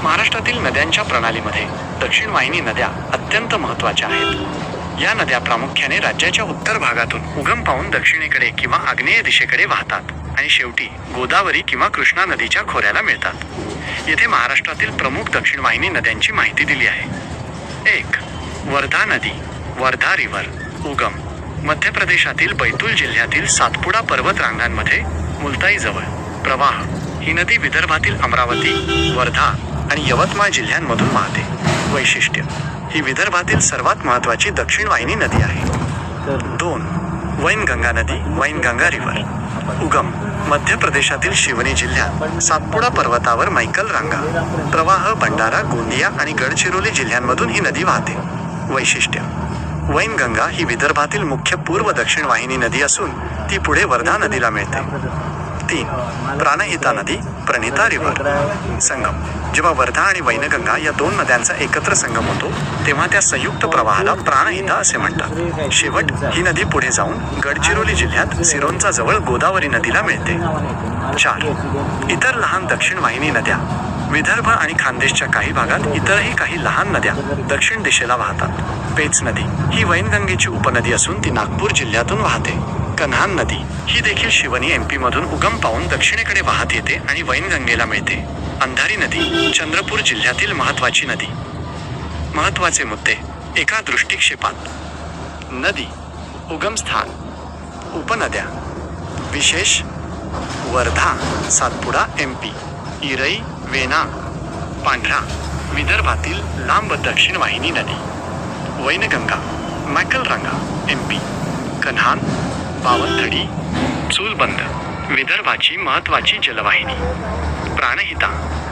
महाराष्ट्रातील नद्यांच्या प्रणालीमध्ये दक्षिण वाहिनी नद्या अत्यंत महत्त्वाच्या आहेत. या नद्या प्रामुख्याने राज्याच्या उत्तर भागातून उगम पावून दक्षिणेकडे किंवा आग्नेय दिशेकडे वाहतात आणि शेवटी गोदावरी किंवा कृष्णा नदीच्या खोऱ्याला मिळतात. येथे महाराष्ट्रातील प्रमुख दक्षिण वाहिनी नद्यांची माहिती दिली आहे. 1. वर्धा नदी, वर्धा रिव्हर. उगम मध्य प्रदेशातील बैतूल जिल्ह्यातील सातपुडा पर्वत रांगांमध्ये मुलताईजवळ. प्रवाह ही नदी विदर्भातील अमरावती, वर्धा आणि यवतमाळ जिल्ह्यांमधून वाहते. वैशिष्ट्य ही विदर्भातील सर्वात महत्त्वाची दक्षिण वाहिनी नदी आहे. 2. वैनगंगा नदी, वैनगंगा रिव्हर. उगम मध्य प्रदेशातील शिवनी जिल्ह्यात सातपुडा पर्वतावर मैकल रांगा. प्रवाह भंडारा, गोंदिया आणि गडचिरोली जिल्ह्यांमधून ही नदी वाहते. वैशिष्ट्य वैनगंगा ही विदर्भातील मुख्य पूर्व दक्षिण वाहिनी नदी असून ती पुढे वर्धा नदीला मिळते. 3. प्राणहिता नदी, प्रणिता रिव्हर. संगम जेव्हा वर्धा आणि वैनगंगा या दोन नद्यांचा एकत्र संगम होतो तेव्हा त्या संयुक्त प्रवाहाला प्राणहिता असे म्हणतात. शेवट ही नदी पुढे जाऊन गडचिरोली जिल्ह्यात सिरोंचा जवळ गोदावरी नदीला मिळते. 4. इतर लहान दक्षिण वाहिनी नद्या. विदर्भ आणि खानदेशच्या काही भागात इतरही काही लहान नद्या दक्षिण दिशेला वाहतात. पेच नदी ही वैनगंगेची उपनदी असून ती नागपूर जिल्ह्यातून वाहते. कन्हान नदी ही देखील शिवनी MP मधून उगम पावून दक्षिणेकडे वाहत येते आणि वैनगंगेला मिळते. अंधारी नदी चंद्रपूर जिल्ह्यातील महत्त्वाची नदी. महत्त्वाचे मुद्दे एका दृष्टिक्षेपात. नदी उगमस्थान, उपनद्या. विशेष वर्धा सातपुडा MP, इरई वेना पांढरा विदर्भातील लांब दक्षिण वाहिनी नदी. वैनगंगा मैकलरांगा MP, कन्हान बावनथडी चूलबंद विदर्भाची महत्त्वाची जलवाहिनी. प्राणहिता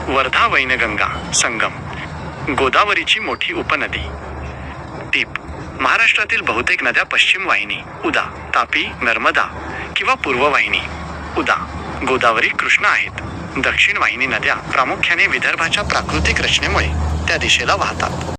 वर्धा वैनगंगा संगम, गोदावरीची मोठी उपनदी. दीप महाराष्ट्रातील बहुतेक नद्या पश्चिम वाहिनी उदा तापी नर्मदा किंवा पूर्व वाहिनी उदा गोदावरी कृष्णा आहेत. दक्षिण वाहिनी नद्या प्रामुख्याने विदर्भाच्या प्राकृतिक रचनेमुळे त्या दिशेला वाहतात.